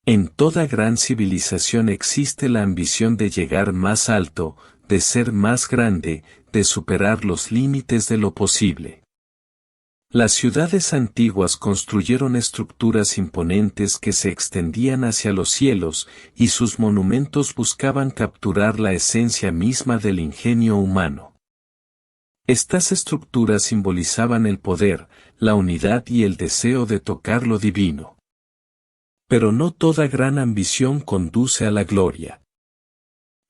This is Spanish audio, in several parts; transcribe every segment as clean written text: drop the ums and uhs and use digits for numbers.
En toda gran civilización existe la ambición de llegar más alto, de ser más grande, de superar los límites de lo posible. Las ciudades antiguas construyeron estructuras imponentes que se extendían hacia los cielos, y sus monumentos buscaban capturar la esencia misma del ingenio humano. Estas estructuras simbolizaban el poder, la unidad y el deseo de tocar lo divino. Pero no toda gran ambición conduce a la gloria.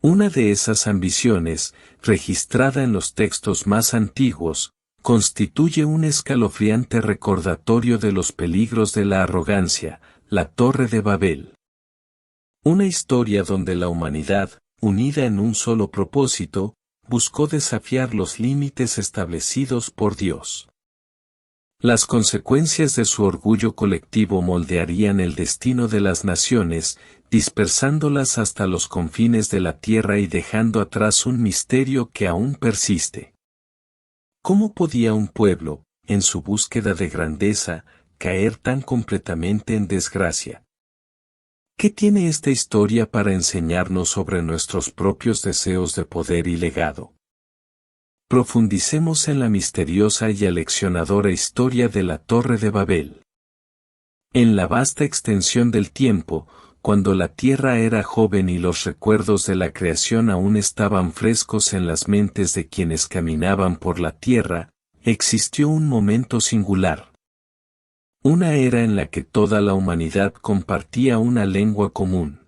Una de esas ambiciones, registrada en los textos más antiguos, constituye un escalofriante recordatorio de los peligros de la arrogancia, la Torre de Babel. Una historia donde la humanidad, unida en un solo propósito, buscó desafiar los límites establecidos por Dios. Las consecuencias de su orgullo colectivo moldearían el destino de las naciones, dispersándolas hasta los confines de la tierra y dejando atrás un misterio que aún persiste. ¿Cómo podía un pueblo, en su búsqueda de grandeza, caer tan completamente en desgracia? ¿Qué tiene esta historia para enseñarnos sobre nuestros propios deseos de poder y legado? Profundicemos en la misteriosa y aleccionadora historia de la Torre de Babel. En la vasta extensión del tiempo, cuando la tierra era joven y los recuerdos de la creación aún estaban frescos en las mentes de quienes caminaban por la tierra, existió un momento singular. Una era en la que toda la humanidad compartía una lengua común.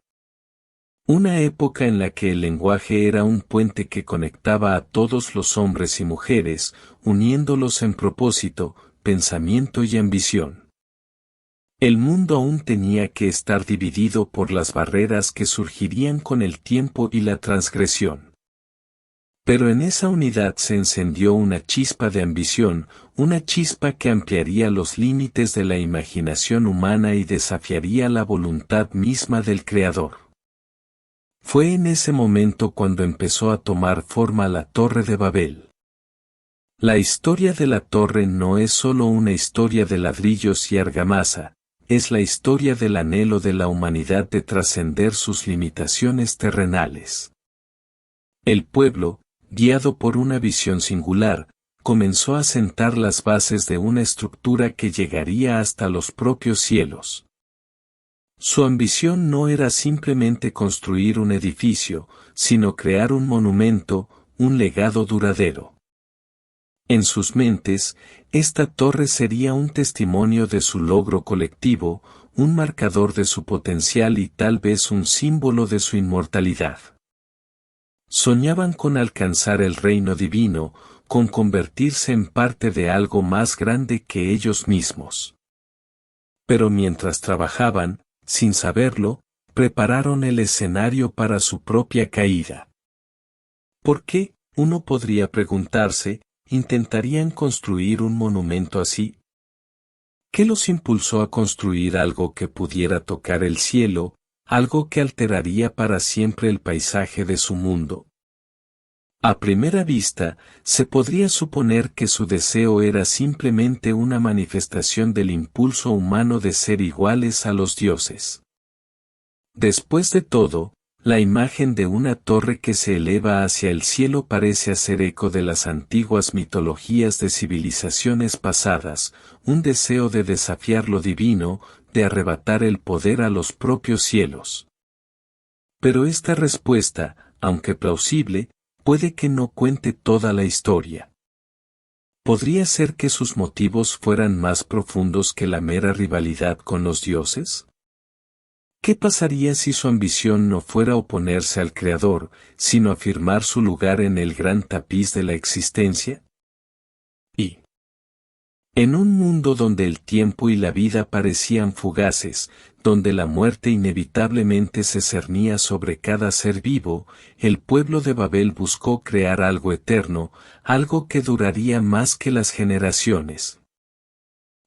Una época en la que el lenguaje era un puente que conectaba a todos los hombres y mujeres, uniéndolos en propósito, pensamiento y ambición. El mundo aún tenía que estar dividido por las barreras que surgirían con el tiempo y la transgresión. Pero en esa unidad se encendió una chispa de ambición, una chispa que ampliaría los límites de la imaginación humana y desafiaría la voluntad misma del Creador. Fue en ese momento cuando empezó a tomar forma la Torre de Babel. La historia de la torre no es solo una historia de ladrillos y argamasa, es la historia del anhelo de la humanidad de trascender sus limitaciones terrenales. El pueblo, guiado por una visión singular, comenzó a sentar las bases de una estructura que llegaría hasta los propios cielos. Su ambición no era simplemente construir un edificio, sino crear un monumento, un legado duradero. En sus mentes, esta torre sería un testimonio de su logro colectivo, un marcador de su potencial y tal vez un símbolo de su inmortalidad. Soñaban con alcanzar el reino divino, con convertirse en parte de algo más grande que ellos mismos. Pero mientras trabajaban, sin saberlo, prepararon el escenario para su propia caída. ¿Por qué, uno podría preguntarse, intentarían construir un monumento así? ¿Qué los impulsó a construir algo que pudiera tocar el cielo, algo que alteraría para siempre el paisaje de su mundo? A primera vista, se podría suponer que su deseo era simplemente una manifestación del impulso humano de ser iguales a los dioses. Después de todo, la imagen de una torre que se eleva hacia el cielo parece hacer eco de las antiguas mitologías de civilizaciones pasadas, un deseo de desafiar lo divino, de arrebatar el poder a los propios cielos. Pero esta respuesta, aunque plausible, puede que no cuente toda la historia. ¿Podría ser que sus motivos fueran más profundos que la mera rivalidad con los dioses? ¿Qué pasaría si su ambición no fuera oponerse al Creador, sino afirmar su lugar en el gran tapiz de la existencia? Y en un mundo donde el tiempo y la vida parecían fugaces, donde la muerte inevitablemente se cernía sobre cada ser vivo, el pueblo de Babel buscó crear algo eterno, algo que duraría más que las generaciones.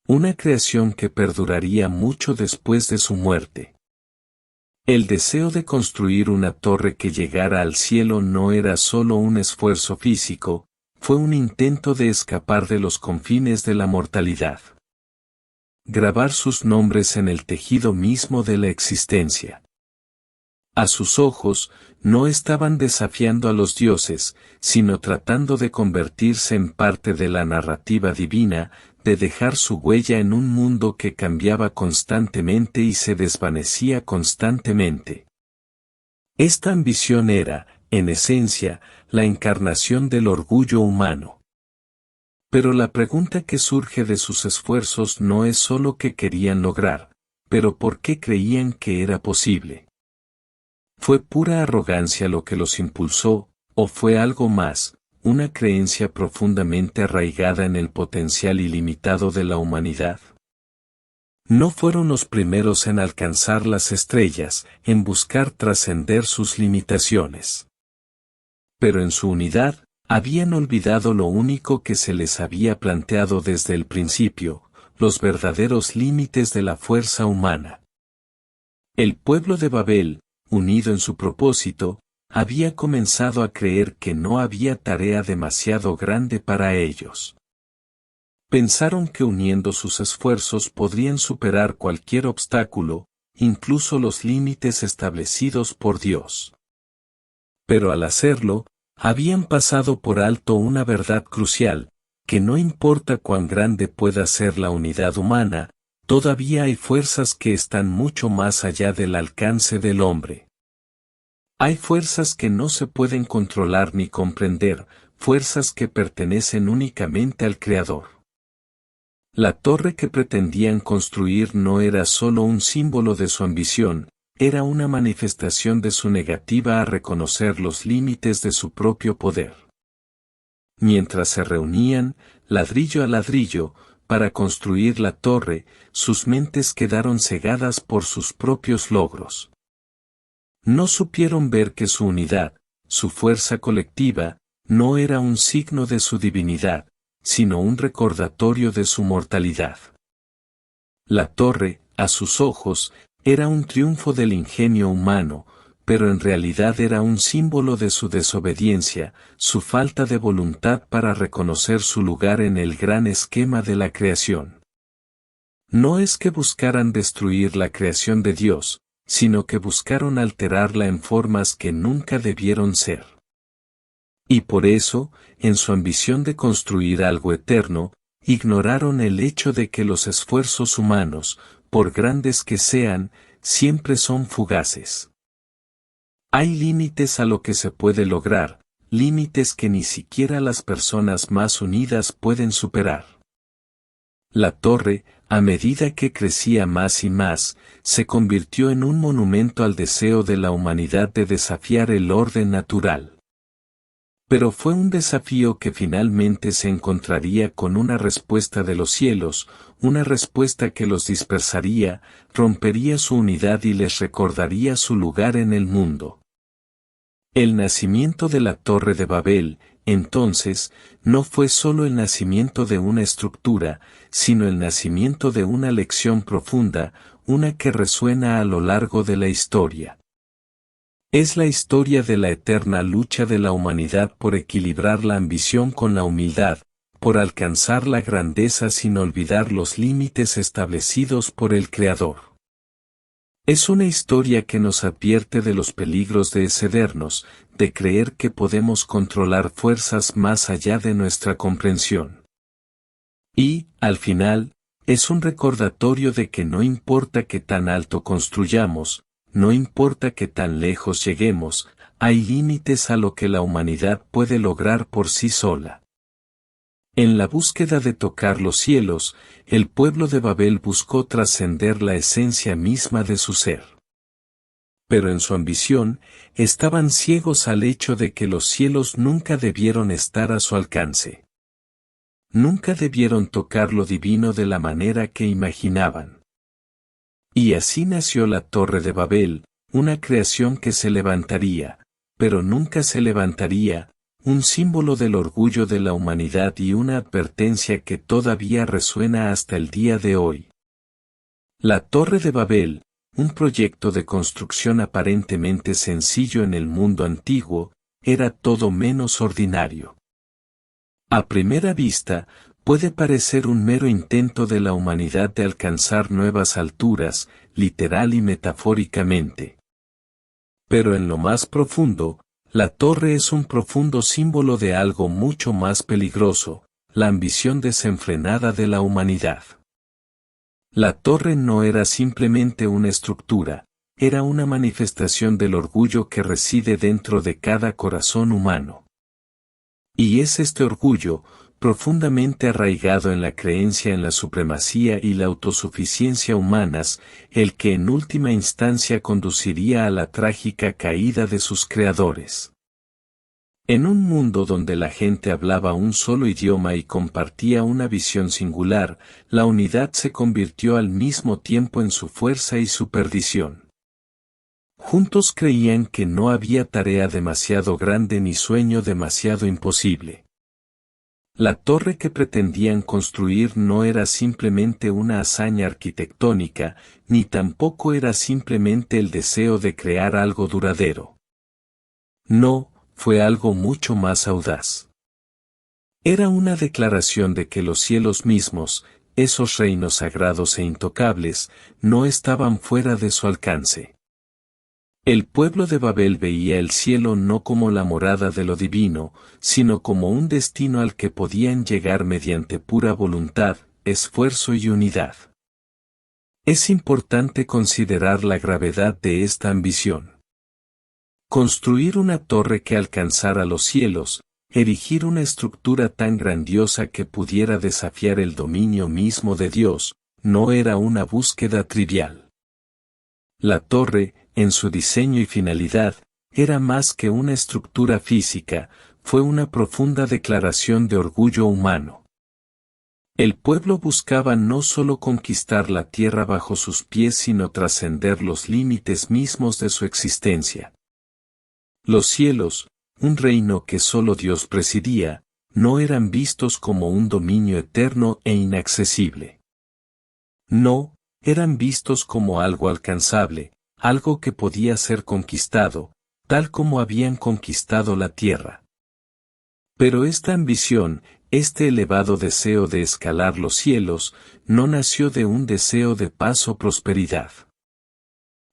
Una creación que perduraría mucho después de su muerte. El deseo de construir una torre que llegara al cielo no era solo un esfuerzo físico, fue un intento de escapar de los confines de la mortalidad. grabar sus nombres en el tejido mismo de la existencia. A sus ojos, no estaban desafiando a los dioses, sino tratando de convertirse en parte de la narrativa divina, de dejar su huella en un mundo que cambiaba constantemente y se desvanecía constantemente. Esta ambición era, en esencia, la encarnación del orgullo humano. Pero la pregunta que surge de sus esfuerzos no es solo qué querían lograr, pero por qué creían que era posible. ¿Fue pura arrogancia lo que los impulsó, o fue algo más, una creencia profundamente arraigada en el potencial ilimitado de la humanidad? No fueron los primeros en alcanzar las estrellas, en buscar trascender sus limitaciones. Pero en su unidad, habían olvidado lo único que se les había planteado desde el principio, los verdaderos límites de la fuerza humana. El pueblo de Babel, unido en su propósito, había comenzado a creer que no había tarea demasiado grande para ellos. Pensaron que uniendo sus esfuerzos podrían superar cualquier obstáculo, incluso los límites establecidos por Dios. Pero al hacerlo, habían pasado por alto una verdad crucial, que no importa cuán grande pueda ser la unidad humana, todavía hay fuerzas que están mucho más allá del alcance del hombre. Hay fuerzas que no se pueden controlar ni comprender, fuerzas que pertenecen únicamente al Creador. La torre que pretendían construir no era solo un símbolo de su ambición, era una manifestación de su negativa a reconocer los límites de su propio poder. Mientras se reunían, ladrillo a ladrillo, para construir la torre, sus mentes quedaron cegadas por sus propios logros. No supieron ver que su unidad, su fuerza colectiva, no era un signo de su divinidad, sino un recordatorio de su mortalidad. La torre, a sus ojos, era un triunfo del ingenio humano, pero en realidad era un símbolo de su desobediencia, su falta de voluntad para reconocer su lugar en el gran esquema de la creación. No es que buscaran destruir la creación de Dios, sino que buscaron alterarla en formas que nunca debieron ser. Y por eso, en su ambición de construir algo eterno, ignoraron el hecho de que los esfuerzos humanos, por grandes que sean, siempre son fugaces. Hay límites a lo que se puede lograr, límites que ni siquiera las personas más unidas pueden superar. La torre, a medida que crecía más y más, se convirtió en un monumento al deseo de la humanidad de desafiar el orden natural. Pero fue un desafío que finalmente se encontraría con una respuesta de los cielos, una respuesta que los dispersaría, rompería su unidad y les recordaría su lugar en el mundo. El nacimiento de la Torre de Babel, entonces, no fue solo el nacimiento de una estructura, sino el nacimiento de una lección profunda, una que resuena a lo largo de la historia. Es la historia de la eterna lucha de la humanidad por equilibrar la ambición con la humildad, por alcanzar la grandeza sin olvidar los límites establecidos por el Creador. Es una historia que nos advierte de los peligros de excedernos, de creer que podemos controlar fuerzas más allá de nuestra comprensión. Y, al final, es un recordatorio de que no importa qué tan alto construyamos, no importa qué tan lejos lleguemos, hay límites a lo que la humanidad puede lograr por sí sola. En la búsqueda de tocar los cielos, el pueblo de Babel buscó trascender la esencia misma de su ser. Pero en su ambición, estaban ciegos al hecho de que los cielos nunca debieron estar a su alcance. Nunca debieron tocar lo divino de la manera que imaginaban. Y así nació la Torre de Babel, una creación que se levantaría, pero nunca se levantaría, un símbolo del orgullo de la humanidad y una advertencia que todavía resuena hasta el día de hoy. La Torre de Babel, un proyecto de construcción aparentemente sencillo en el mundo antiguo, era todo menos ordinario. A primera vista, puede parecer un mero intento de la humanidad de alcanzar nuevas alturas, literal y metafóricamente. Pero en lo más profundo, la torre es un profundo símbolo de algo mucho más peligroso, la ambición desenfrenada de la humanidad. La torre no era simplemente una estructura, era una manifestación del orgullo que reside dentro de cada corazón humano. Y es este orgullo, profundamente arraigado en la creencia en la supremacía y la autosuficiencia humanas, el que en última instancia conduciría a la trágica caída de sus creadores. En un mundo donde la gente hablaba un solo idioma y compartía una visión singular, la unidad se convirtió al mismo tiempo en su fuerza y su perdición. Juntos creían que no había tarea demasiado grande ni sueño demasiado imposible. La torre que pretendían construir no era simplemente una hazaña arquitectónica, ni tampoco era simplemente el deseo de crear algo duradero. No, fue algo mucho más audaz. Era una declaración de que los cielos mismos, esos reinos sagrados e intocables, no estaban fuera de su alcance. El pueblo de Babel veía el cielo no como la morada de lo divino, sino como un destino al que podían llegar mediante pura voluntad, esfuerzo y unidad. Es importante considerar la gravedad de esta ambición. Construir una torre que alcanzara los cielos, erigir una estructura tan grandiosa que pudiera desafiar el dominio mismo de Dios, no era una búsqueda trivial. La torre, en su diseño y finalidad, era más que una estructura física, fue una profunda declaración de orgullo humano. El pueblo buscaba no solo conquistar la tierra bajo sus pies sino trascender los límites mismos de su existencia. Los cielos, un reino que solo Dios presidía, no eran vistos como un dominio eterno e inaccesible. No, eran vistos como algo alcanzable, algo que podía ser conquistado, tal como habían conquistado la tierra. Pero esta ambición, este elevado deseo de escalar los cielos, no nació de un deseo de paz o prosperidad.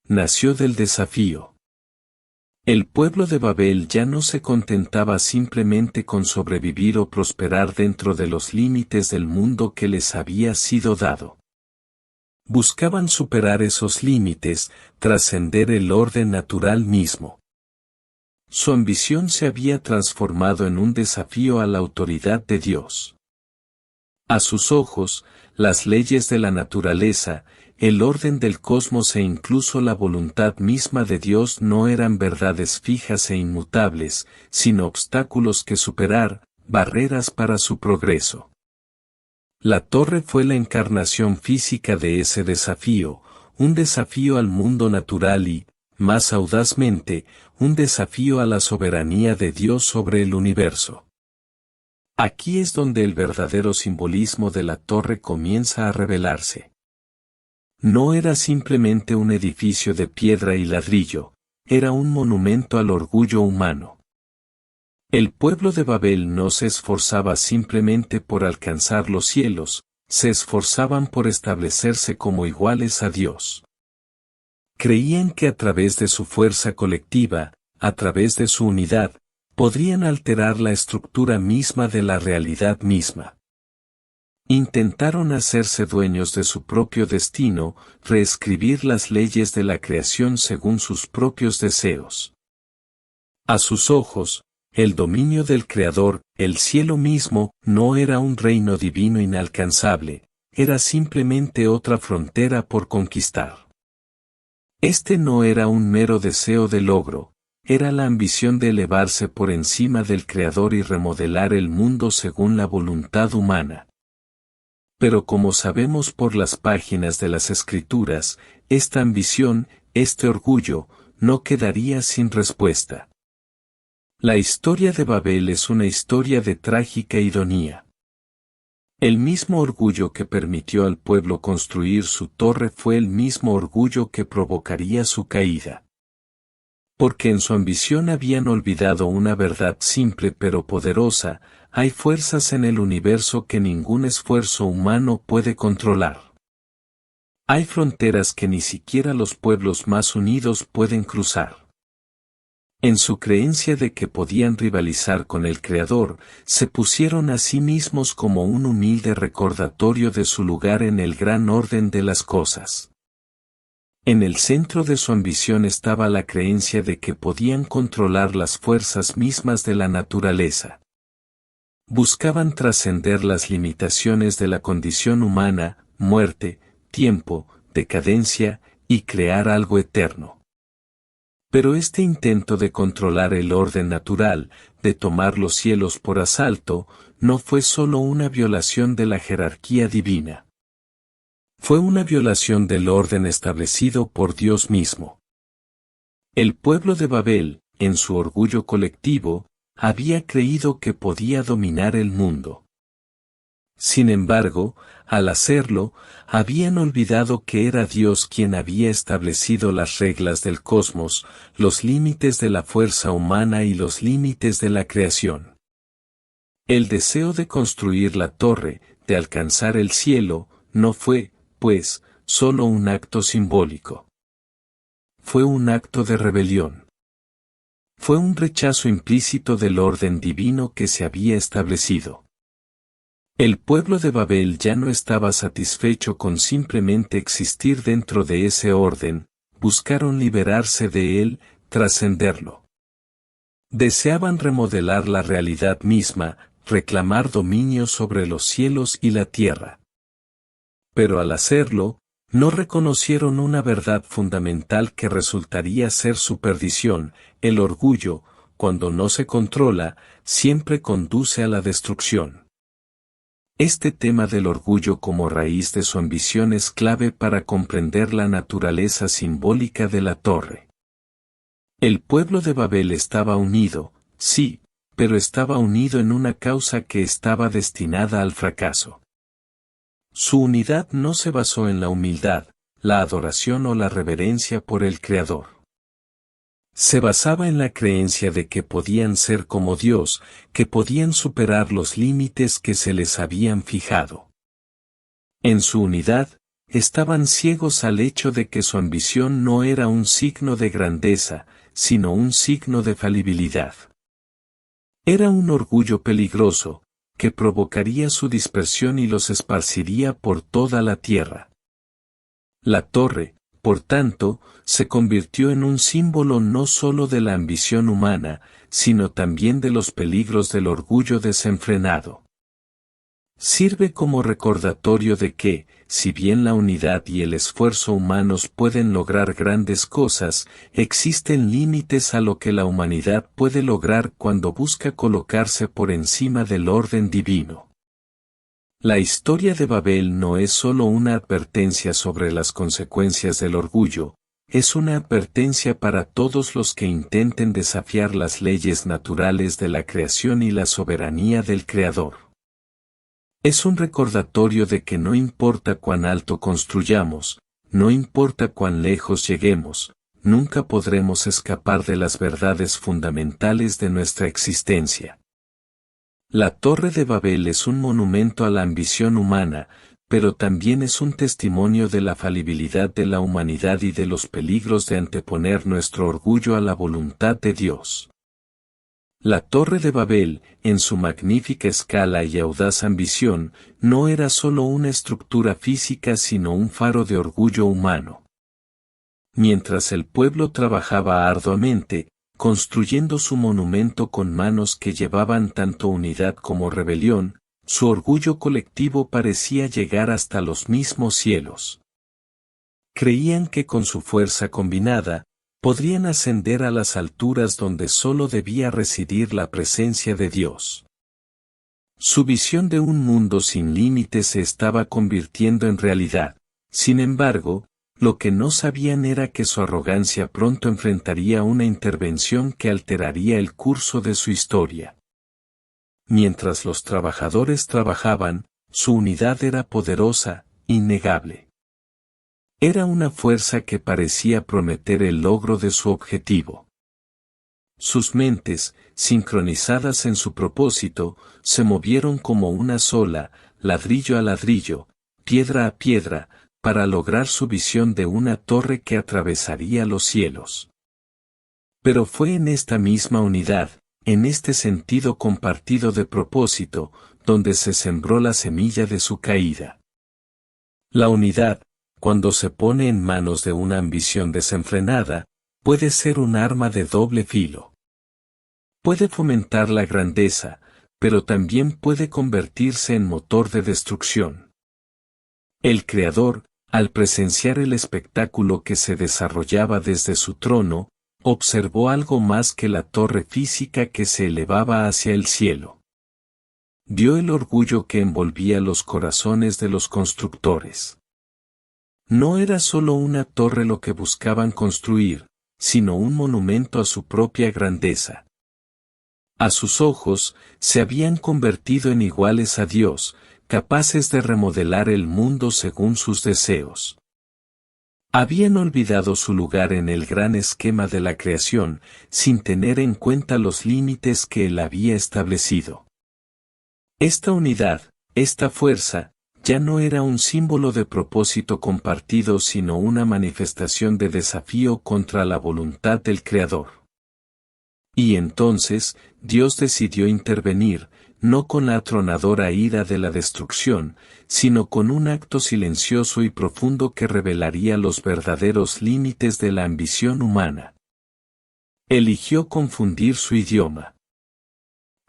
Nació del desafío. El pueblo de Babel ya no se contentaba simplemente con sobrevivir o prosperar dentro de los límites del mundo que les había sido dado. Buscaban superar esos límites, trascender el orden natural mismo. Su ambición se había transformado en un desafío a la autoridad de Dios. A sus ojos, las leyes de la naturaleza, el orden del cosmos e incluso la voluntad misma de Dios no eran verdades fijas e inmutables, sino obstáculos que superar, barreras para su progreso. La torre fue la encarnación física de ese desafío, un desafío al mundo natural y, más audazmente, un desafío a la soberanía de Dios sobre el universo. Aquí es donde el verdadero simbolismo de la torre comienza a revelarse. No era simplemente un edificio de piedra y ladrillo, era un monumento al orgullo humano. El pueblo de Babel no se esforzaba simplemente por alcanzar los cielos, se esforzaban por establecerse como iguales a Dios. Creían que a través de su fuerza colectiva, a través de su unidad, podrían alterar la estructura misma de la realidad misma. Intentaron hacerse dueños de su propio destino, reescribir las leyes de la creación según sus propios deseos. A sus ojos, el dominio del Creador, el cielo mismo, no era un reino divino inalcanzable, era simplemente otra frontera por conquistar. Este no era un mero deseo de logro, era la ambición de elevarse por encima del Creador y remodelar el mundo según la voluntad humana. Pero como sabemos por las páginas de las Escrituras, esta ambición, este orgullo, no quedaría sin respuesta. La historia de Babel es una historia de trágica ironía. El mismo orgullo que permitió al pueblo construir su torre fue el mismo orgullo que provocaría su caída. Porque en su ambición habían olvidado una verdad simple pero poderosa: hay fuerzas en el universo que ningún esfuerzo humano puede controlar. Hay fronteras que ni siquiera los pueblos más unidos pueden cruzar. En su creencia de que podían rivalizar con el Creador, se pusieron a sí mismos como un humilde recordatorio de su lugar en el gran orden de las cosas. En el centro de su ambición estaba la creencia de que podían controlar las fuerzas mismas de la naturaleza. Buscaban trascender las limitaciones de la condición humana, muerte, tiempo, decadencia, y crear algo eterno. Pero este intento de controlar el orden natural, de tomar los cielos por asalto, no fue solo una violación de la jerarquía divina. Fue una violación del orden establecido por Dios mismo. El pueblo de Babel, en su orgullo colectivo, había creído que podía dominar el mundo. Sin embargo, al hacerlo, habían olvidado que era Dios quien había establecido las reglas del cosmos, los límites de la fuerza humana y los límites de la creación. El deseo de construir la torre, de alcanzar el cielo, no fue, pues, solo un acto simbólico. Fue un acto de rebelión. Fue un rechazo implícito del orden divino que se había establecido. El pueblo de Babel ya no estaba satisfecho con simplemente existir dentro de ese orden, buscaron liberarse de él, trascenderlo. Deseaban remodelar la realidad misma, reclamar dominio sobre los cielos y la tierra. Pero al hacerlo, no reconocieron una verdad fundamental que resultaría ser su perdición: el orgullo, cuando no se controla, siempre conduce a la destrucción. Este tema del orgullo como raíz de su ambición es clave para comprender la naturaleza simbólica de la torre. El pueblo de Babel estaba unido, sí, pero estaba unido en una causa que estaba destinada al fracaso. Su unidad no se basó en la humildad, la adoración o la reverencia por el Creador. Se basaba en la creencia de que podían ser como Dios, que podían superar los límites que se les habían fijado. En su unidad, estaban ciegos al hecho de que su ambición no era un signo de grandeza, sino un signo de falibilidad. Era un orgullo peligroso, que provocaría su dispersión y los esparciría por toda la tierra. La torre, por tanto, se convirtió en un símbolo no solo de la ambición humana, sino también de los peligros del orgullo desenfrenado. Sirve como recordatorio de que, si bien la unidad y el esfuerzo humanos pueden lograr grandes cosas, existen límites a lo que la humanidad puede lograr cuando busca colocarse por encima del orden divino. La historia de Babel no es solo una advertencia sobre las consecuencias del orgullo, es una advertencia para todos los que intenten desafiar las leyes naturales de la creación y la soberanía del Creador. Es un recordatorio de que no importa cuán alto construyamos, no importa cuán lejos lleguemos, nunca podremos escapar de las verdades fundamentales de nuestra existencia. La Torre de Babel es un monumento a la ambición humana, pero también es un testimonio de la falibilidad de la humanidad y de los peligros de anteponer nuestro orgullo a la voluntad de Dios. La Torre de Babel, en su magnífica escala y audaz ambición, no era solo una estructura física sino un faro de orgullo humano. Mientras el pueblo trabajaba arduamente, construyendo su monumento con manos que llevaban tanto unidad como rebelión, su orgullo colectivo parecía llegar hasta los mismos cielos. Creían que con su fuerza combinada, podrían ascender a las alturas donde solo debía residir la presencia de Dios. Su visión de un mundo sin límites se estaba convirtiendo en realidad. Sin embargo, lo que no sabían era que su arrogancia pronto enfrentaría una intervención que alteraría el curso de su historia. Mientras los trabajadores trabajaban, su unidad era poderosa, innegable. Era una fuerza que parecía prometer el logro de su objetivo. Sus mentes, sincronizadas en su propósito, se movieron como una sola, ladrillo a ladrillo, piedra a piedra, para lograr su visión de una torre que atravesaría los cielos. Pero fue en esta misma unidad, en este sentido compartido de propósito, donde se sembró la semilla de su caída. La unidad, cuando se pone en manos de una ambición desenfrenada, puede ser un arma de doble filo. Puede fomentar la grandeza, pero también puede convertirse en motor de destrucción. El Creador, al presenciar el espectáculo que se desarrollaba desde su trono, observó algo más que la torre física que se elevaba hacia el cielo. Vio el orgullo que envolvía los corazones de los constructores. No era solo una torre lo que buscaban construir, sino un monumento a su propia grandeza. A sus ojos, se habían convertido en iguales a Dios, capaces de remodelar el mundo según sus deseos. Habían olvidado su lugar en el gran esquema de la creación, sin tener en cuenta los límites que Él había establecido. Esta unidad, esta fuerza, ya no era un símbolo de propósito compartido sino una manifestación de desafío contra la voluntad del Creador. Y entonces, Dios decidió intervenir, no con la atronadora ira de la destrucción, sino con un acto silencioso y profundo que revelaría los verdaderos límites de la ambición humana. Eligió confundir su idioma.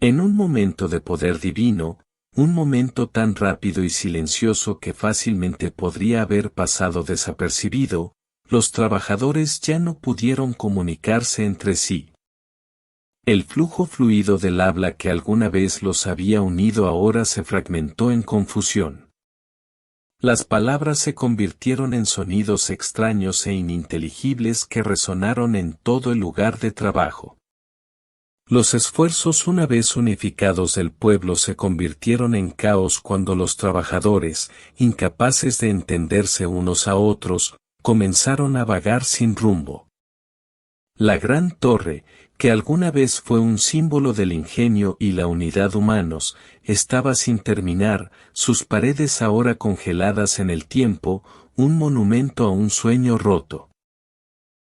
En un momento de poder divino, un momento tan rápido y silencioso que fácilmente podría haber pasado desapercibido, los trabajadores ya no pudieron comunicarse entre sí. El flujo fluido del habla que alguna vez los había unido ahora se fragmentó en confusión. Las palabras se convirtieron en sonidos extraños e ininteligibles que resonaron en todo el lugar de trabajo. Los esfuerzos una vez unificados del pueblo se convirtieron en caos cuando los trabajadores, incapaces de entenderse unos a otros, comenzaron a vagar sin rumbo. La gran torre, que alguna vez fue un símbolo del ingenio y la unidad humanos, estaba sin terminar, sus paredes ahora congeladas en el tiempo, un monumento a un sueño roto.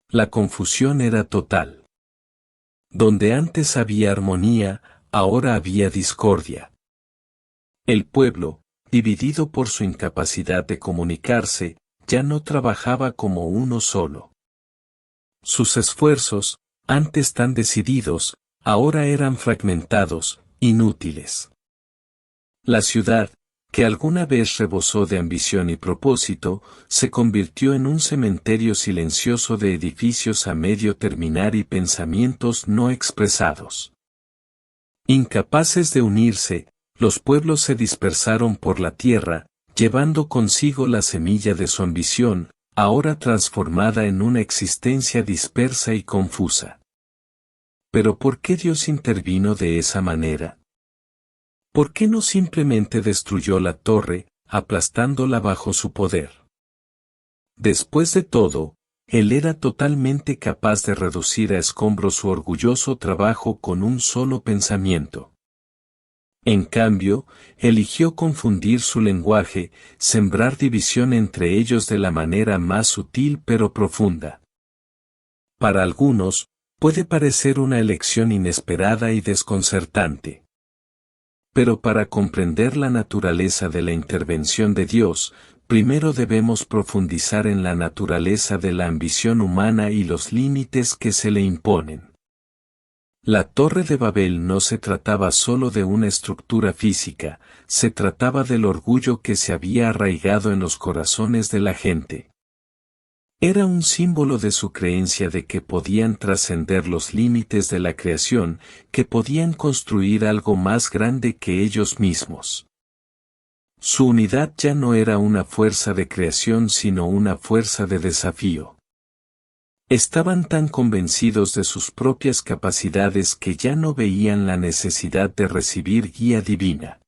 La confusión era total. Donde antes había armonía, ahora había discordia. El pueblo, dividido por su incapacidad de comunicarse, ya no trabajaba como uno solo. Sus esfuerzos, antes tan decididos, ahora eran fragmentados, inútiles. La ciudad, que alguna vez rebosó de ambición y propósito, se convirtió en un cementerio silencioso de edificios a medio terminar y pensamientos no expresados. Incapaces de unirse, los pueblos se dispersaron por la tierra, llevando consigo la semilla de su ambición, ahora transformada en una existencia dispersa y confusa. Pero ¿por qué Dios intervino de esa manera? ¿Por qué no simplemente destruyó la torre, aplastándola bajo su poder? Después de todo, Él era totalmente capaz de reducir a escombros su orgulloso trabajo con un solo pensamiento. En cambio, eligió confundir su lenguaje, sembrar división entre ellos de la manera más sutil pero profunda. Para algunos, puede parecer una elección inesperada y desconcertante. Pero para comprender la naturaleza de la intervención de Dios, primero debemos profundizar en la naturaleza de la ambición humana y los límites que se le imponen. La Torre de Babel no se trataba solo de una estructura física, se trataba del orgullo que se había arraigado en los corazones de la gente. Era un símbolo de su creencia de que podían trascender los límites de la creación, que podían construir algo más grande que ellos mismos. Su unidad ya no era una fuerza de creación sino una fuerza de desafío. Estaban tan convencidos de sus propias capacidades que ya no veían la necesidad de recibir guía divina.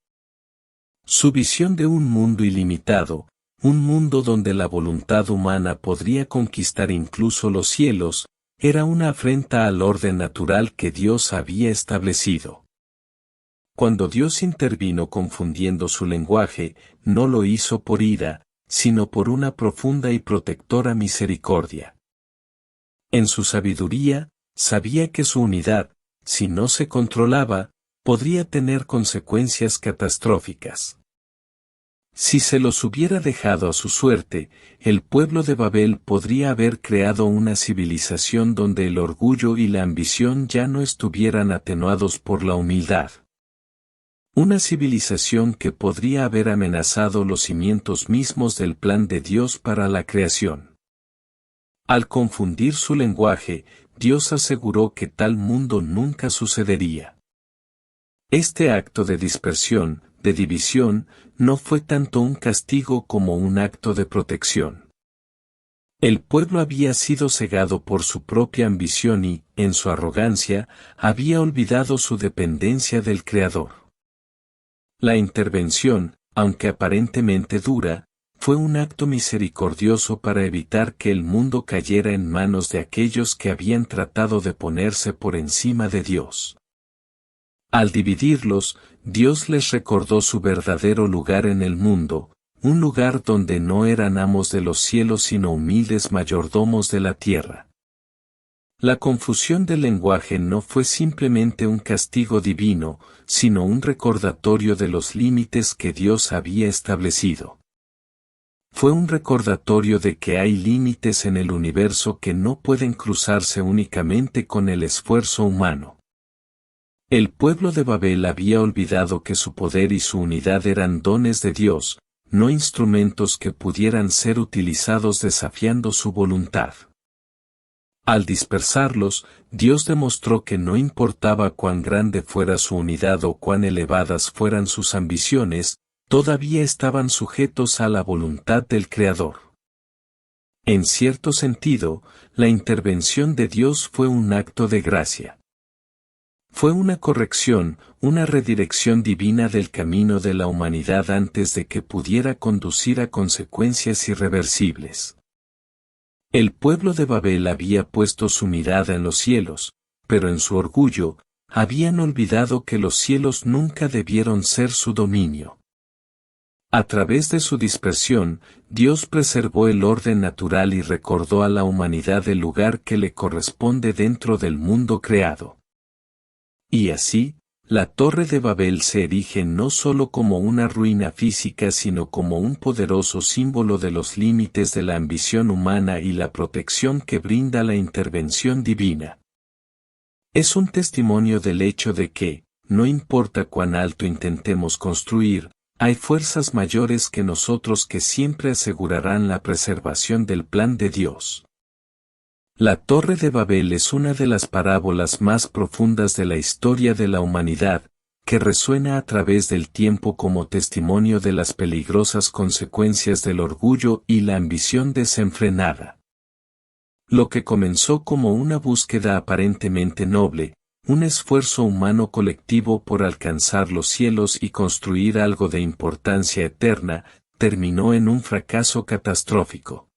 Su visión de un mundo ilimitado, un mundo donde la voluntad humana podría conquistar incluso los cielos, era una afrenta al orden natural que Dios había establecido. Cuando Dios intervino confundiendo su lenguaje, no lo hizo por ira, sino por una profunda y protectora misericordia. En su sabiduría, sabía que su unidad, si no se controlaba, podría tener consecuencias catastróficas. Si se los hubiera dejado a su suerte, el pueblo de Babel podría haber creado una civilización donde el orgullo y la ambición ya no estuvieran atenuados por la humildad. Una civilización que podría haber amenazado los cimientos mismos del plan de Dios para la creación. Al confundir su lenguaje, Dios aseguró que tal mundo nunca sucedería. Este acto de dispersión, de división, no fue tanto un castigo como un acto de protección. El pueblo había sido cegado por su propia ambición y, en su arrogancia, había olvidado su dependencia del Creador. La intervención, aunque aparentemente dura, fue un acto misericordioso para evitar que el mundo cayera en manos de aquellos que habían tratado de ponerse por encima de Dios. Al dividirlos, Dios les recordó su verdadero lugar en el mundo, un lugar donde no eran amos de los cielos sino humildes mayordomos de la tierra. La confusión del lenguaje no fue simplemente un castigo divino, sino un recordatorio de los límites que Dios había establecido. Fue un recordatorio de que hay límites en el universo que no pueden cruzarse únicamente con el esfuerzo humano. El pueblo de Babel había olvidado que su poder y su unidad eran dones de Dios, no instrumentos que pudieran ser utilizados desafiando su voluntad. Al dispersarlos, Dios demostró que no importaba cuán grande fuera su unidad o cuán elevadas fueran sus ambiciones, todavía estaban sujetos a la voluntad del Creador. En cierto sentido, la intervención de Dios fue un acto de gracia. Fue una corrección, una redirección divina del camino de la humanidad antes de que pudiera conducir a consecuencias irreversibles. El pueblo de Babel había puesto su mirada en los cielos, pero en su orgullo, habían olvidado que los cielos nunca debieron ser su dominio. A través de su dispersión, Dios preservó el orden natural y recordó a la humanidad el lugar que le corresponde dentro del mundo creado. Y así, la Torre de Babel se erige no solo como una ruina física sino como un poderoso símbolo de los límites de la ambición humana y la protección que brinda la intervención divina. Es un testimonio del hecho de que, no importa cuán alto intentemos construir, hay fuerzas mayores que nosotros que siempre asegurarán la preservación del plan de Dios. La Torre de Babel es una de las parábolas más profundas de la historia de la humanidad, que resuena a través del tiempo como testimonio de las peligrosas consecuencias del orgullo y la ambición desenfrenada. Lo que comenzó como una búsqueda aparentemente noble, un esfuerzo humano colectivo por alcanzar los cielos y construir algo de importancia eterna, terminó en un fracaso catastrófico.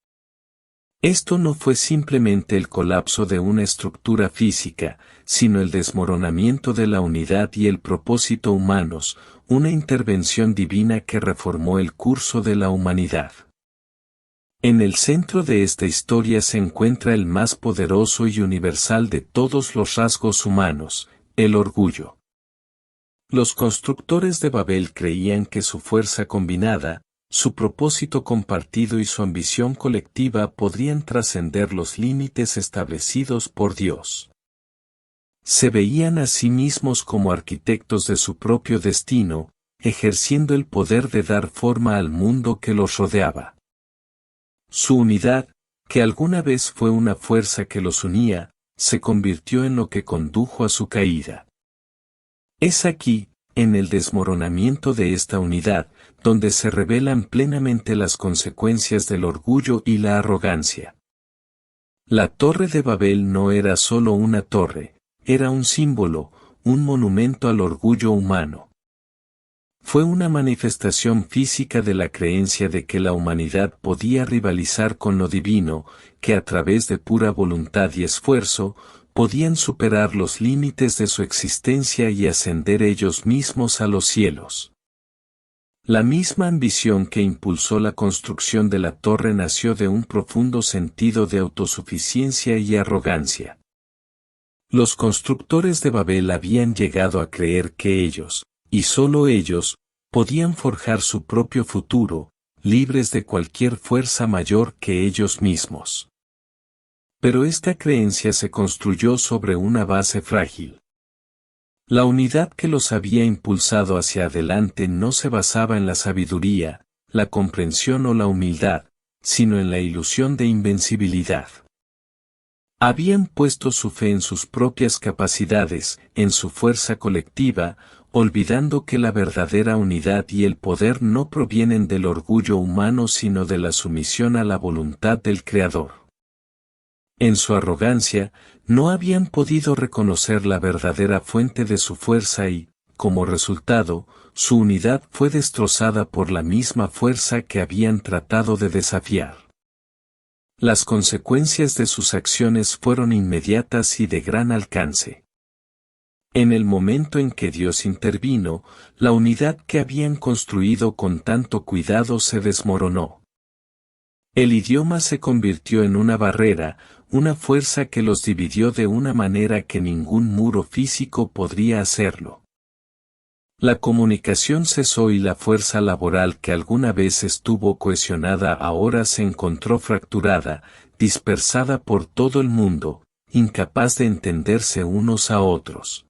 Esto no fue simplemente el colapso de una estructura física, sino el desmoronamiento de la unidad y el propósito humanos, una intervención divina que reformó el curso de la humanidad. En el centro de esta historia se encuentra el más poderoso y universal de todos los rasgos humanos, el orgullo. Los constructores de Babel creían que su fuerza combinada, su propósito compartido y su ambición colectiva podrían trascender los límites establecidos por Dios. Se veían a sí mismos como arquitectos de su propio destino, ejerciendo el poder de dar forma al mundo que los rodeaba. Su unidad, que alguna vez fue una fuerza que los unía, se convirtió en lo que condujo a su caída. Es aquí, en el desmoronamiento de esta unidad, donde se revelan plenamente las consecuencias del orgullo y la arrogancia. La Torre de Babel no era solo una torre, era un símbolo, un monumento al orgullo humano. Fue una manifestación física de la creencia de que la humanidad podía rivalizar con lo divino, que a través de pura voluntad y esfuerzo, podían superar los límites de su existencia y ascender ellos mismos a los cielos. La misma ambición que impulsó la construcción de la torre nació de un profundo sentido de autosuficiencia y arrogancia. Los constructores de Babel habían llegado a creer que ellos, y solo ellos, podían forjar su propio futuro, libres de cualquier fuerza mayor que ellos mismos. Pero esta creencia se construyó sobre una base frágil. La unidad que los había impulsado hacia adelante no se basaba en la sabiduría, la comprensión o la humildad, sino en la ilusión de invencibilidad. Habían puesto su fe en sus propias capacidades, en su fuerza colectiva, olvidando que la verdadera unidad y el poder no provienen del orgullo humano sino de la sumisión a la voluntad del Creador. En su arrogancia, no habían podido reconocer la verdadera fuente de su fuerza y, como resultado, su unidad fue destrozada por la misma fuerza que habían tratado de desafiar. Las consecuencias de sus acciones fueron inmediatas y de gran alcance. En el momento en que Dios intervino, la unidad que habían construido con tanto cuidado se desmoronó. El idioma se convirtió en una barrera, una fuerza que los dividió de una manera que ningún muro físico podría hacerlo. La comunicación cesó y la fuerza laboral que alguna vez estuvo cohesionada ahora se encontró fracturada, dispersada por todo el mundo, incapaz de entenderse unos a otros.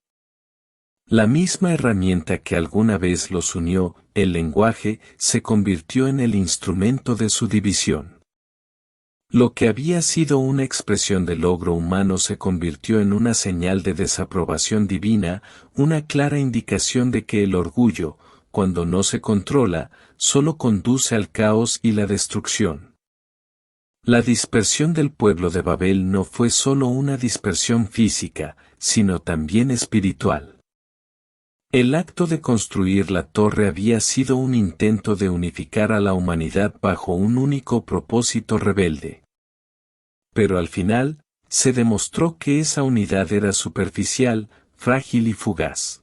La misma herramienta que alguna vez los unió, el lenguaje, se convirtió en el instrumento de su división. Lo que había sido una expresión de logro humano se convirtió en una señal de desaprobación divina, una clara indicación de que el orgullo, cuando no se controla, solo conduce al caos y la destrucción. La dispersión del pueblo de Babel no fue solo una dispersión física, sino también espiritual. El acto de construir la torre había sido un intento de unificar a la humanidad bajo un único propósito rebelde. Pero al final, se demostró que esa unidad era superficial, frágil y fugaz.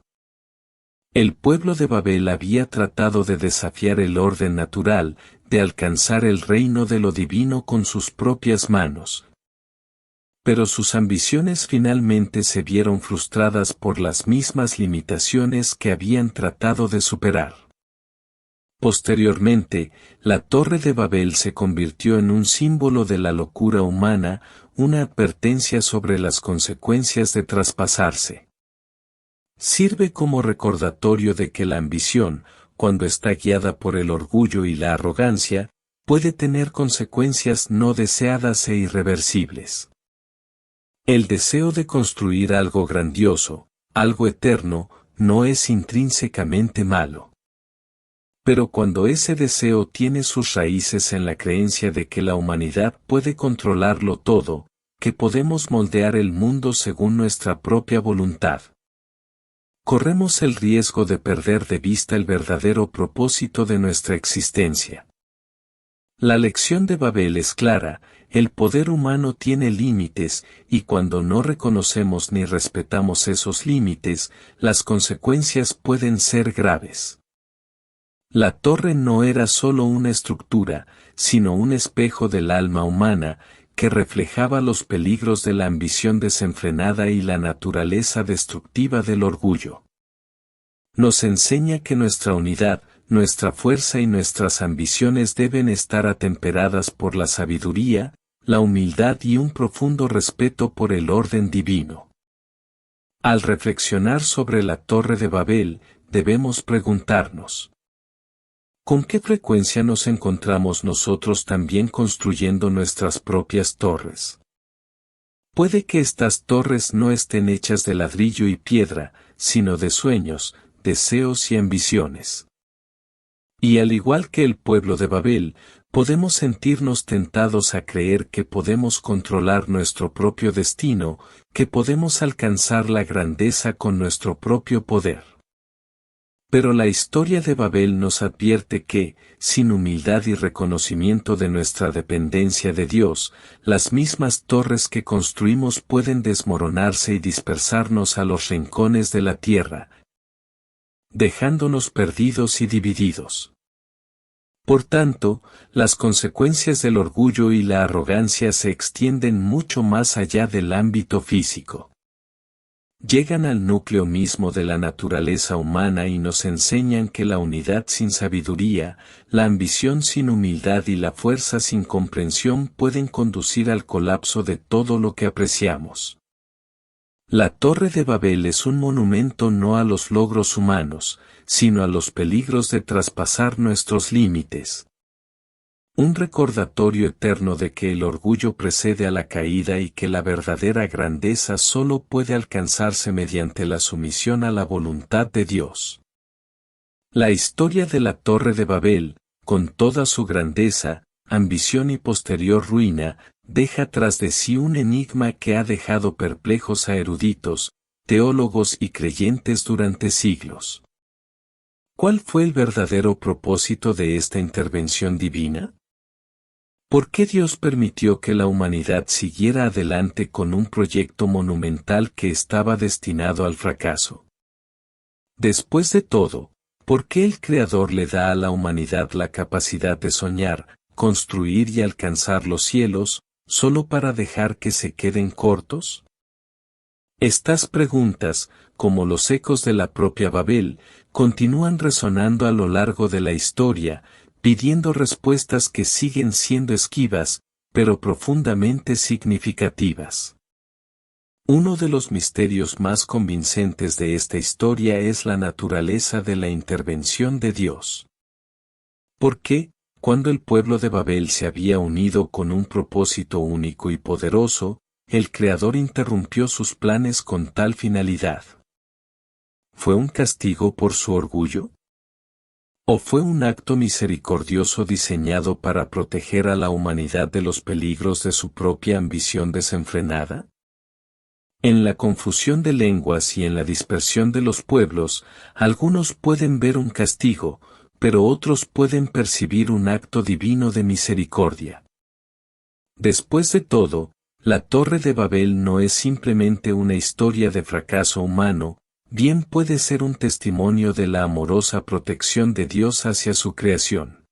El pueblo de Babel había tratado de desafiar el orden natural, de alcanzar el reino de lo divino con sus propias manos. Pero sus ambiciones finalmente se vieron frustradas por las mismas limitaciones que habían tratado de superar. Posteriormente, la Torre de Babel se convirtió en un símbolo de la locura humana, una advertencia sobre las consecuencias de traspasarse. Sirve como recordatorio de que la ambición, cuando está guiada por el orgullo y la arrogancia, puede tener consecuencias no deseadas e irreversibles. El deseo de construir algo grandioso, algo eterno, no es intrínsecamente malo. Pero cuando ese deseo tiene sus raíces en la creencia de que la humanidad puede controlarlo todo, que podemos moldear el mundo según nuestra propia voluntad, corremos el riesgo de perder de vista el verdadero propósito de nuestra existencia. La lección de Babel es clara, el poder humano tiene límites, y cuando no reconocemos ni respetamos esos límites, las consecuencias pueden ser graves. La torre no era solo una estructura, sino un espejo del alma humana, que reflejaba los peligros de la ambición desenfrenada y la naturaleza destructiva del orgullo. Nos enseña que nuestra unidad, nuestra fuerza y nuestras ambiciones deben estar atemperadas por la sabiduría, la humildad y un profundo respeto por el orden divino. Al reflexionar sobre la Torre de Babel, debemos preguntarnos: ¿con qué frecuencia nos encontramos nosotros también construyendo nuestras propias torres? Puede que estas torres no estén hechas de ladrillo y piedra, sino de sueños, deseos y ambiciones. Y al igual que el pueblo de Babel, podemos sentirnos tentados a creer que podemos controlar nuestro propio destino, que podemos alcanzar la grandeza con nuestro propio poder. Pero la historia de Babel nos advierte que, sin humildad y reconocimiento de nuestra dependencia de Dios, las mismas torres que construimos pueden desmoronarse y dispersarnos a los rincones de la tierra, dejándonos perdidos y divididos. Por tanto, las consecuencias del orgullo y la arrogancia se extienden mucho más allá del ámbito físico. Llegan al núcleo mismo de la naturaleza humana y nos enseñan que la unidad sin sabiduría, la ambición sin humildad y la fuerza sin comprensión pueden conducir al colapso de todo lo que apreciamos. La Torre de Babel es un monumento no a los logros humanos, sino a los peligros de traspasar nuestros límites. Un recordatorio eterno de que el orgullo precede a la caída y que la verdadera grandeza solo puede alcanzarse mediante la sumisión a la voluntad de Dios. La historia de la Torre de Babel, con toda su grandeza, ambición y posterior ruina, deja tras de sí un enigma que ha dejado perplejos a eruditos, teólogos y creyentes durante siglos. ¿Cuál fue el verdadero propósito de esta intervención divina? ¿Por qué Dios permitió que la humanidad siguiera adelante con un proyecto monumental que estaba destinado al fracaso? Después de todo, ¿por qué el Creador le da a la humanidad la capacidad de soñar, construir y alcanzar los cielos, solo para dejar que se queden cortos? Estas preguntas, como los ecos de la propia Babel, continúan resonando a lo largo de la historia, pidiendo respuestas que siguen siendo esquivas, pero profundamente significativas. Uno de los misterios más convincentes de esta historia es la naturaleza de la intervención de Dios. ¿Por qué, cuando el pueblo de Babel se había unido con un propósito único y poderoso, el Creador interrumpió sus planes con tal finalidad? ¿Fue un castigo por su orgullo? ¿O fue un acto misericordioso diseñado para proteger a la humanidad de los peligros de su propia ambición desenfrenada? En la confusión de lenguas y en la dispersión de los pueblos, algunos pueden ver un castigo, pero otros pueden percibir un acto divino de misericordia. Después de todo, la Torre de Babel no es simplemente una historia de fracaso humano, bien puede ser un testimonio de la amorosa protección de Dios hacia su creación.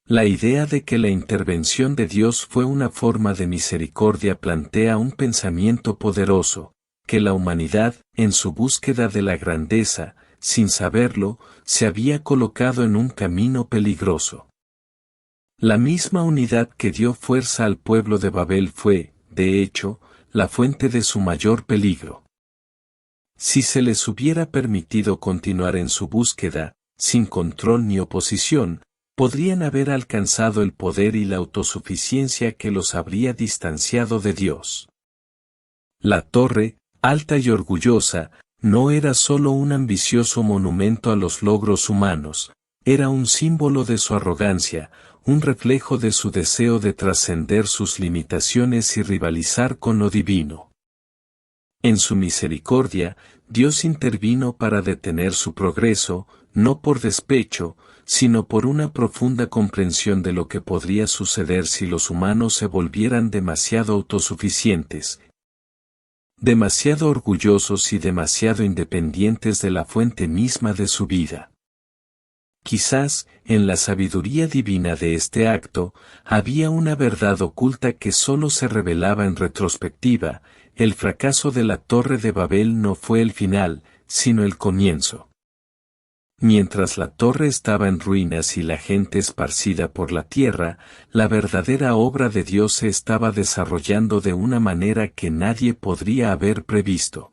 La idea de que la intervención de Dios fue una forma de misericordia plantea un pensamiento poderoso, que la humanidad, en su búsqueda de la grandeza, sin saberlo, se había colocado en un camino peligroso. La misma unidad que dio fuerza al pueblo de Babel fue, de hecho, la fuente de su mayor peligro. Si se les hubiera permitido continuar en su búsqueda, sin control ni oposición, podrían haber alcanzado el poder y la autosuficiencia que los habría distanciado de Dios. La torre, alta y orgullosa, no era solo un ambicioso monumento a los logros humanos, era un símbolo de su arrogancia, un reflejo de su deseo de trascender sus limitaciones y rivalizar con lo divino. En su misericordia, Dios intervino para detener su progreso, no por despecho, sino por una profunda comprensión de lo que podría suceder si los humanos se volvieran demasiado autosuficientes, demasiado orgullosos y demasiado independientes de la fuente misma de su vida. Quizás, en la sabiduría divina de este acto, había una verdad oculta que solo se revelaba en retrospectiva. El fracaso de la Torre de Babel no fue el final, sino el comienzo. Mientras la torre estaba en ruinas y la gente esparcida por la tierra, la verdadera obra de Dios se estaba desarrollando de una manera que nadie podría haber previsto.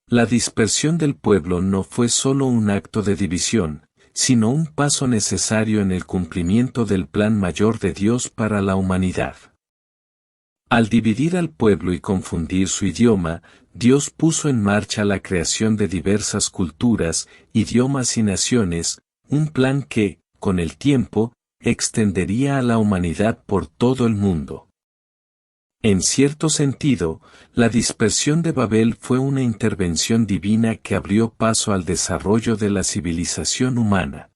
La dispersión del pueblo no fue solo un acto de división, sino un paso necesario en el cumplimiento del plan mayor de Dios para la humanidad. Al dividir al pueblo y confundir su idioma, Dios puso en marcha la creación de diversas culturas, idiomas y naciones, un plan que, con el tiempo, extendería a la humanidad por todo el mundo. En cierto sentido, la dispersión de Babel fue una intervención divina que abrió paso al desarrollo de la civilización humana.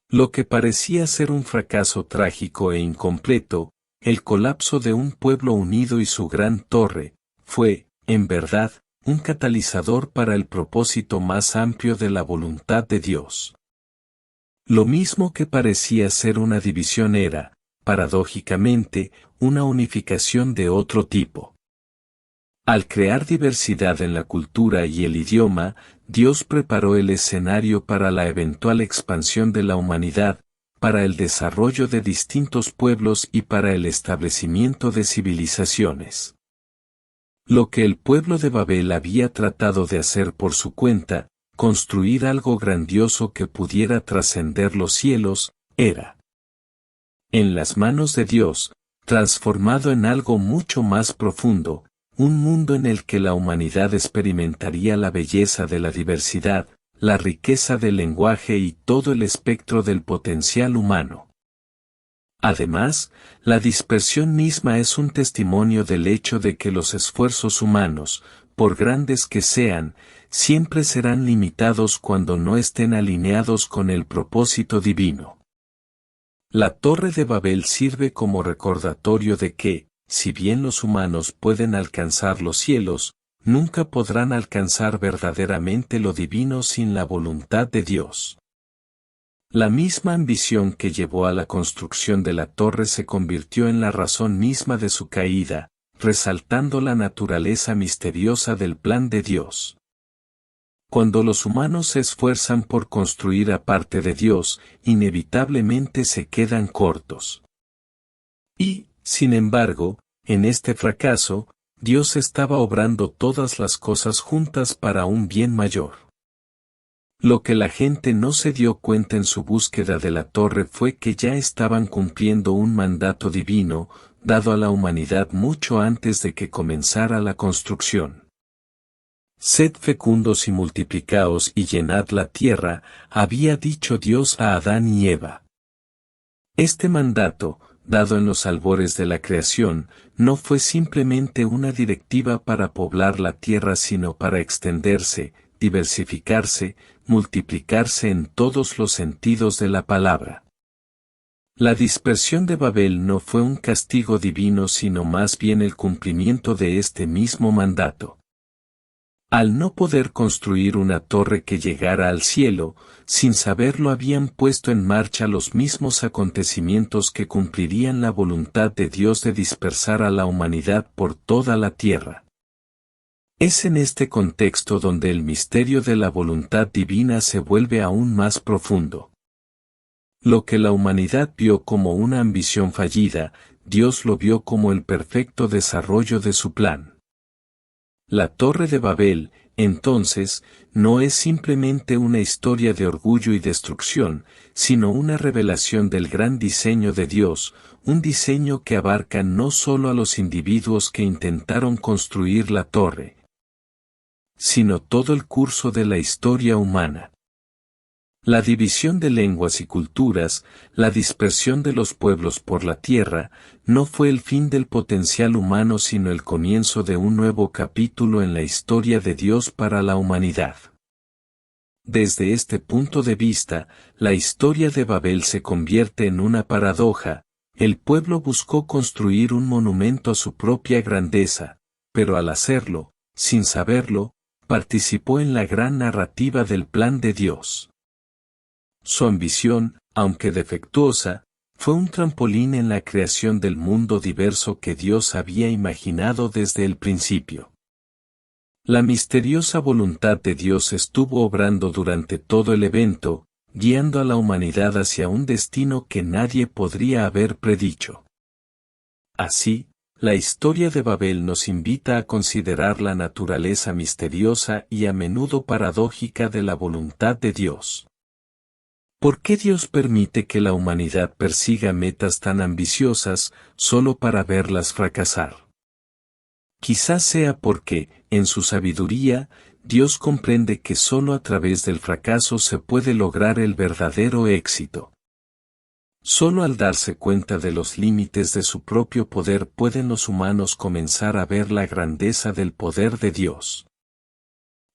Lo que parecía ser un fracaso trágico e incompleto, el colapso de un pueblo unido y su gran torre, fue, en verdad, un catalizador para el propósito más amplio de la voluntad de Dios. Lo mismo que parecía ser una división era, paradójicamente, una unificación de otro tipo. Al crear diversidad en la cultura y el idioma, Dios preparó el escenario para la eventual expansión de la humanidad, para el desarrollo de distintos pueblos y para el establecimiento de civilizaciones. Lo que el pueblo de Babel había tratado de hacer por su cuenta, construir algo grandioso que pudiera trascender los cielos, era, en las manos de Dios, transformado en algo mucho más profundo, un mundo en el que la humanidad experimentaría la belleza de la diversidad, la riqueza del lenguaje y todo el espectro del potencial humano. Además, la dispersión misma es un testimonio del hecho de que los esfuerzos humanos, por grandes que sean, siempre serán limitados cuando no estén alineados con el propósito divino. La Torre de Babel sirve como recordatorio de que, si bien los humanos pueden alcanzar los cielos, nunca podrán alcanzar verdaderamente lo divino sin la voluntad de Dios. La misma ambición que llevó a la construcción de la torre se convirtió en la razón misma de su caída, resaltando la naturaleza misteriosa del plan de Dios. Cuando los humanos se esfuerzan por construir aparte de Dios, inevitablemente se quedan cortos. Y, sin embargo, en este fracaso, Dios estaba obrando todas las cosas juntas para un bien mayor. Lo que la gente no se dio cuenta en su búsqueda de la torre fue que ya estaban cumpliendo un mandato divino, dado a la humanidad mucho antes de que comenzara la construcción. Sed fecundos y multiplicaos y llenad la tierra, había dicho Dios a Adán y Eva. Este mandato, dado en los albores de la creación, no fue simplemente una directiva para poblar la tierra sino para extenderse, diversificarse, multiplicarse en todos los sentidos de la palabra. La dispersión de Babel no fue un castigo divino sino más bien el cumplimiento de este mismo mandato. Al no poder construir una torre que llegara al cielo, sin saberlo habían puesto en marcha los mismos acontecimientos que cumplirían la voluntad de Dios de dispersar a la humanidad por toda la tierra. Es en este contexto donde el misterio de la voluntad divina se vuelve aún más profundo. Lo que la humanidad vio como una ambición fallida, Dios lo vio como el perfecto desarrollo de su plan. La Torre de Babel, entonces, no es simplemente una historia de orgullo y destrucción, sino una revelación del gran diseño de Dios, un diseño que abarca no solo a los individuos que intentaron construir la torre, sino todo el curso de la historia humana. La división de lenguas y culturas, la dispersión de los pueblos por la tierra, no fue el fin del potencial humano sino el comienzo de un nuevo capítulo en la historia de Dios para la humanidad. Desde este punto de vista, la historia de Babel se convierte en una paradoja. El pueblo buscó construir un monumento a su propia grandeza, pero al hacerlo, sin saberlo, participó en la gran narrativa del plan de Dios. Su ambición, aunque defectuosa, fue un trampolín en la creación del mundo diverso que Dios había imaginado desde el principio. La misteriosa voluntad de Dios estuvo obrando durante todo el evento, guiando a la humanidad hacia un destino que nadie podría haber predicho. Así, la historia de Babel nos invita a considerar la naturaleza misteriosa y a menudo paradójica de la voluntad de Dios. ¿Por qué Dios permite que la humanidad persiga metas tan ambiciosas solo para verlas fracasar? Quizás sea porque, en su sabiduría, Dios comprende que solo a través del fracaso se puede lograr el verdadero éxito. Solo al darse cuenta de los límites de su propio poder pueden los humanos comenzar a ver la grandeza del poder de Dios.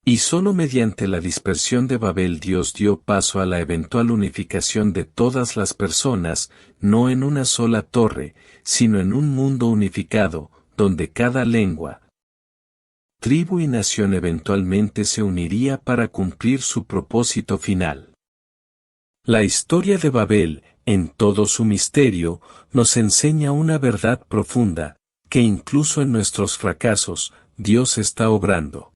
Y solo mediante la dispersión de Babel Dios dio paso a la eventual unificación de todas las personas, no en una sola torre, sino en un mundo unificado, donde cada lengua, tribu y nación eventualmente se uniría para cumplir su propósito final. La historia de Babel, en todo su misterio, nos enseña una verdad profunda, que incluso en nuestros fracasos, Dios está obrando.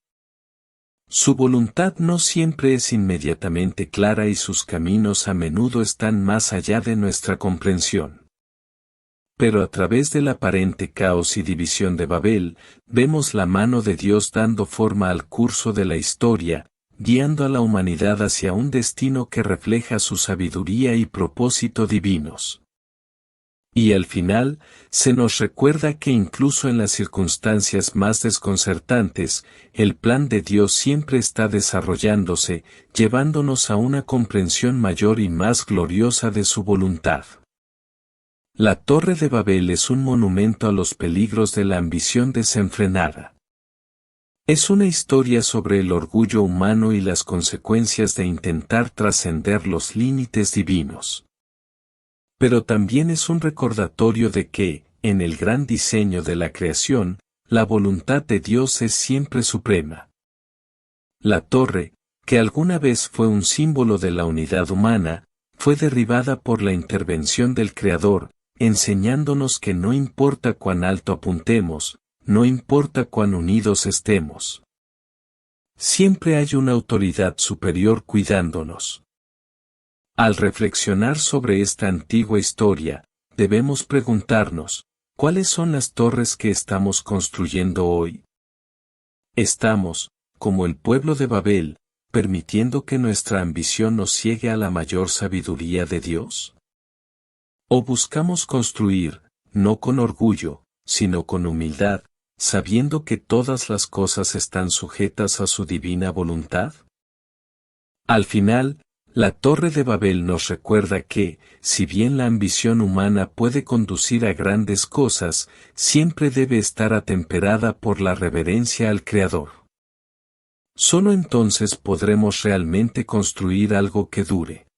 Su voluntad no siempre es inmediatamente clara y sus caminos a menudo están más allá de nuestra comprensión. Pero a través del aparente caos y división de Babel, vemos la mano de Dios dando forma al curso de la historia, guiando a la humanidad hacia un destino que refleja su sabiduría y propósito divinos. Y al final, se nos recuerda que incluso en las circunstancias más desconcertantes, el plan de Dios siempre está desarrollándose, llevándonos a una comprensión mayor y más gloriosa de su voluntad. La Torre de Babel es un monumento a los peligros de la ambición desenfrenada. Es una historia sobre el orgullo humano y las consecuencias de intentar trascender los límites divinos. Pero también es un recordatorio de que, en el gran diseño de la creación, la voluntad de Dios es siempre suprema. La torre, que alguna vez fue un símbolo de la unidad humana, fue derribada por la intervención del Creador, enseñándonos que no importa cuán alto apuntemos, no importa cuán unidos estemos. Siempre hay una autoridad superior cuidándonos. Al reflexionar sobre esta antigua historia, debemos preguntarnos, ¿cuáles son las torres que estamos construyendo hoy? ¿Estamos, como el pueblo de Babel, permitiendo que nuestra ambición nos ciegue a la mayor sabiduría de Dios? ¿O buscamos construir, no con orgullo, sino con humildad, sabiendo que todas las cosas están sujetas a su divina voluntad? Al final, la Torre de Babel nos recuerda que, si bien la ambición humana puede conducir a grandes cosas, siempre debe estar atemperada por la reverencia al Creador. Solo entonces podremos realmente construir algo que dure.